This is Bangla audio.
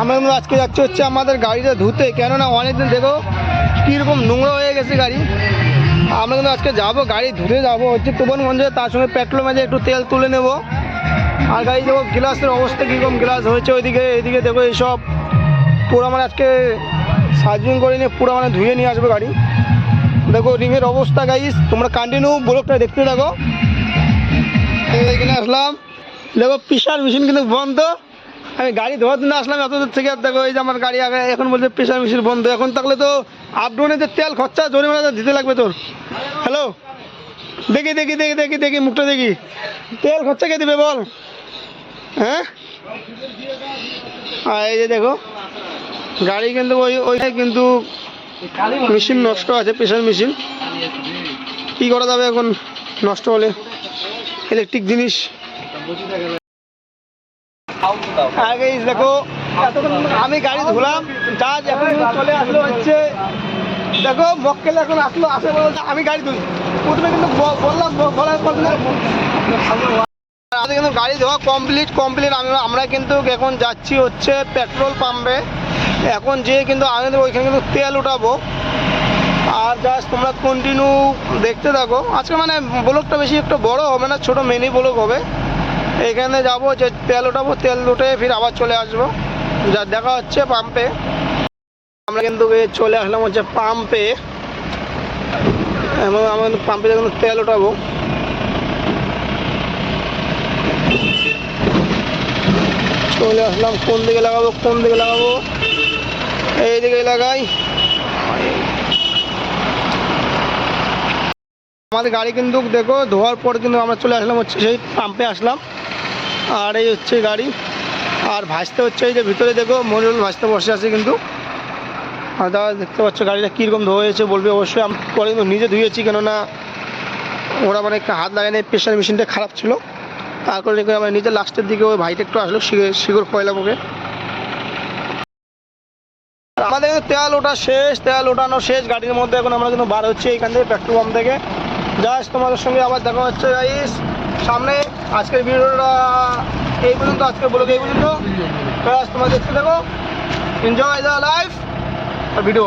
আমরা আজকে যাচ্ছি হচ্ছে আমাদের গাড়িটা ধুতে, কেননা অনেকদিন দেখো কীরকম নোংরা হয়ে গেছে গাড়ি। আমরা কিন্তু আজকে যাবো গাড়ি ধুতে, যাবো হচ্ছে তোবনগঞ্জে, তার সঙ্গে পেট্রোল মেজে একটু তেল তুলে নেব। আর গাড়ি দেখো গ্লাসের অবস্থা কীরকম গ্লাস হয়েছে ওইদিকে, এইদিকে দেখো এইসব পুরো মানে আজকে সার্ভিং করে নিয়ে পুরো মানে ধুয়ে নিয়ে আসবে গাড়ি। দেখো রিংয়ের অবস্থা গাইস, তোমরা কন্টিনিউ ব্লগটা দেখতে থাকো। এখানে আসলাম, দেখো প্রেশার মেশিন কিন্তু বন্ধ। আমি গাড়ি ধোয়ার জন্য আসলাম এত দূর থেকে, দেখো এই যে আমার গাড়ি আগে, এখন বলছে প্রেশার মেশিন বন্ধ। এখন থাকলে তো আপডাউনে যে তেল খরচা জরিমানা দিতে লাগবে তোর। হ্যালো, দেখি দেখি দেখি দেখি দেখি মুখটা দেখি, তেল খরচা কে দেবে বল? হ্যাঁ, আর এই যে দেখো গাড়ি কিন্তু ওইটাই কিন্তু মেশিন নষ্ট আছে, প্রেশার মেশিন। কী করা যাবে এখন নষ্ট হলে, ইলেকট্রিক জিনিস। আগে দেখো এতক্ষণ আমি গাড়ি ধুলাম, জাজ এখন চলে আসলো হচ্ছে, দেখো মক্কেল এখন আসলো, আসে বলতে আমি গাড়ি ধুই। প্রথমে কিন্তু বললাম, বলার পর কিন্তু গাড়ি ধোয়া কমপ্লিট। আমরা কিন্তু এখন যাচ্ছি হচ্ছে পেট্রোল পাম্পে। এখন যেয়ে কিন্তু আমি ওইখানে কিন্তু তেল উঠাবো। আর জাস্ট তোমরা কন্টিনিউ দেখতে থাকো। আজকে মানে ব্লগটা বেশি একটু বড় হবে না, ছোটো মিনি ব্লগ হবে। এখানে যাবো, যে তেল উঠাবো, তেল উঠে ফির আবার চলে আসবো। যা দেখা হচ্ছে পাম্পে। আমরা কিন্তু চলে আসলাম হচ্ছে পাম্পে, এবং আমরা কিন্তু পাম্পে যখন তেল উঠাবো। চলে আসলাম, কোন দিকে লাগাবো কোন দিকে লাগাবো, এই দিকে লাগাই। আমাদের গাড়ি কিন্তু দেখো ধোয়ার পর কিন্তু আমরা চলে আসলাম হচ্ছে সেই পাম্পে আসলাম। আর এই হচ্ছে গাড়ি, আর ভাসতে হচ্ছে এই যে ভিতরে দেখো মনিরুল ভাসতে বসে আছে কিন্তু। আর দাদা দেখতে পাচ্ছ গাড়িটা কীরকম ধোয়া হয়েছে বলবে অবশ্যই। আমি পরে কিন্তু নিজে ধুয়েছি, কেননা ওরা মানে একটা হাত লাগায় নেই, প্রেশার মেশিনটা খারাপ ছিল। তারপরে আমরা নিজে লাস্টের দিকে ওই ভাইটা একটু আসলো, শিকড় খোয়াইলাম ওকে। আমাদের তেল ওঠা শেষ, তেল ওঠানো শেষ গাড়ির মধ্যে। এখন আমরা কিন্তু বার হচ্ছি এইখান থেকে পেট্রোল পাম্প থেকে। জাস্ট তোমাদের সঙ্গে আবার দেখা হচ্ছে গাইস সামনে। আজকের ভিডিওটা এই পর্যন্ত, আজকের ব্লগ এই পর্যন্ত। তোমরা দেখতে থাকো, এনজয় দ্য লাইফ ভিডিও।